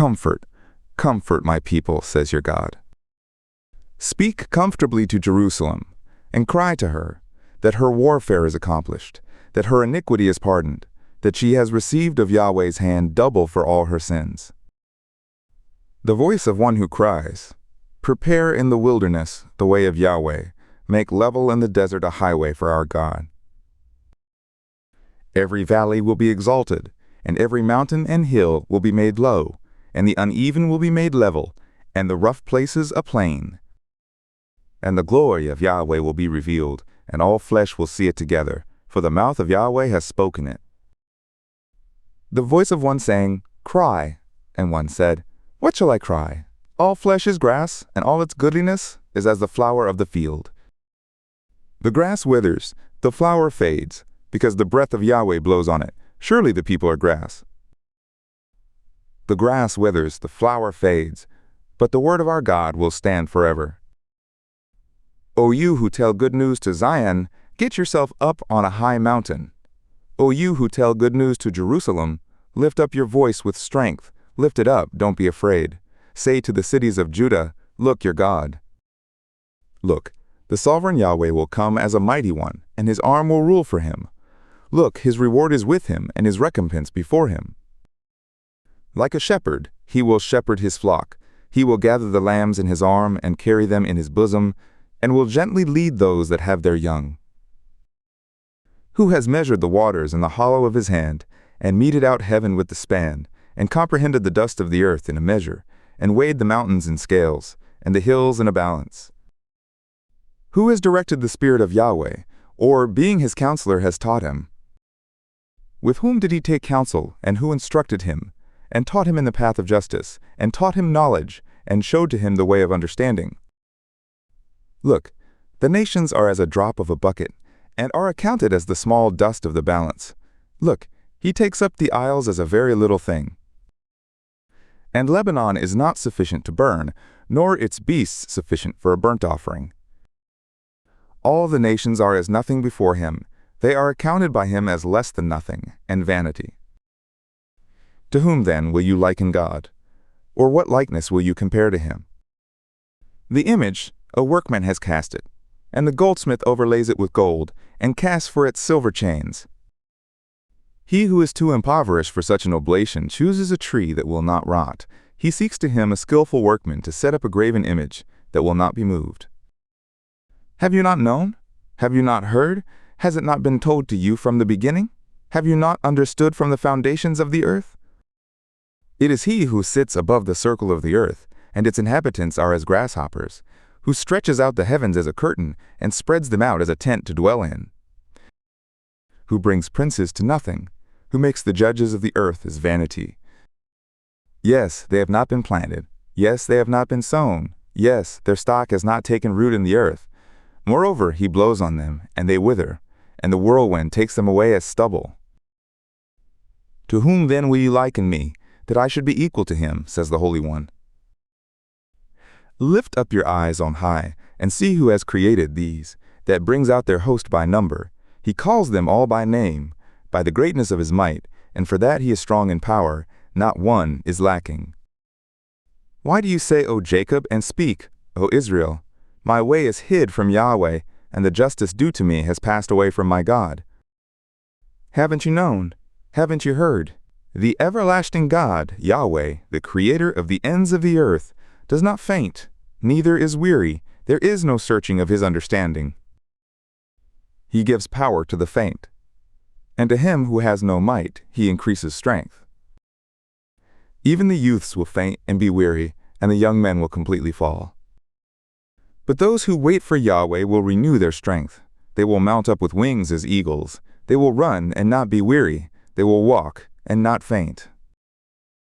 Comfort, comfort my people, says your God. Speak comfortably to Jerusalem, and cry to her, that her warfare is accomplished, that her iniquity is pardoned, that she has received of Yahweh's hand double for all her sins. The voice of one who cries, prepare in the wilderness the way of Yahweh, make level in the desert a highway for our God. Every valley will be exalted, and every mountain and hill will be made low, and the uneven will be made level, and the rough places a plain. And the glory of Yahweh will be revealed, and all flesh will see it together, for the mouth of Yahweh has spoken it. The voice of one saying, cry, and one said, what shall I cry? All flesh is grass, and all its goodliness is as the flower of the field. The grass withers, the flower fades, because the breath of Yahweh blows on it. Surely the people are grass. The grass withers, the flower fades, but the word of our God will stand forever. O you who tell good news to Zion, get yourself up on a high mountain. O you who tell good news to Jerusalem, lift up your voice with strength. Lift it up, don't be afraid. Say to the cities of Judah, look your God. Look, the sovereign Yahweh will come as a mighty one, and his arm will rule for him. Look, his reward is with him, and his recompense before him. Like a shepherd, he will shepherd his flock. He will gather the lambs in his arm and carry them in his bosom, and will gently lead those that have their young. Who has measured the waters in the hollow of his hand, and meted out heaven with the span, and comprehended the dust of the earth in a measure, and weighed the mountains in scales, and the hills in a balance? Who has directed the Spirit of Yahweh, or, being his counselor, has taught him? With whom did he take counsel, and who instructed him, and taught him in the path of justice, and taught him knowledge, and showed to him the way of understanding? Look, the nations are as a drop of a bucket, and are accounted as the small dust of the balance. Look, he takes up the isles as a very little thing. And Lebanon is not sufficient to burn, nor its beasts sufficient for a burnt offering. All the nations are as nothing before him. They are accounted by him as less than nothing, and vanity. To whom then will you liken God? Or what likeness will you compare to him? The image, a workman has cast it, and the goldsmith overlays it with gold, and casts for it silver chains. He who is too impoverished for such an oblation chooses a tree that will not rot. He seeks to him a skillful workman to set up a graven image that will not be moved. Have you not known? Have you not heard? Has it not been told to you from the beginning? Have you not understood from the foundations of the earth? It is he who sits above the circle of the earth, and its inhabitants are as grasshoppers, who stretches out the heavens as a curtain and spreads them out as a tent to dwell in, who brings princes to nothing, who makes the judges of the earth as vanity. Yes, they have not been planted. Yes, they have not been sown. Yes, their stock has not taken root in the earth. Moreover, he blows on them, and they wither, and the whirlwind takes them away as stubble. To whom then will you liken me, that I should be equal to him, says the Holy One? Lift up your eyes on high, and see who has created these, that brings out their host by number. He calls them all by name, by the greatness of his might, and for that he is strong in power, not one is lacking. Why do you say, O Jacob, and speak, O Israel? My way is hid from Yahweh, and the justice due to me has passed away from my God. Haven't you known? Haven't you heard? The everlasting God, Yahweh, the creator of the ends of the earth, does not faint, neither is weary. There is no searching of his understanding. He gives power to the faint, and to him who has no might he increases strength. Even the youths will faint and be weary, and the young men will completely fall. But those who wait for Yahweh will renew their strength. They will mount up with wings as eagles. They will run and not be weary. They will walk and not faint.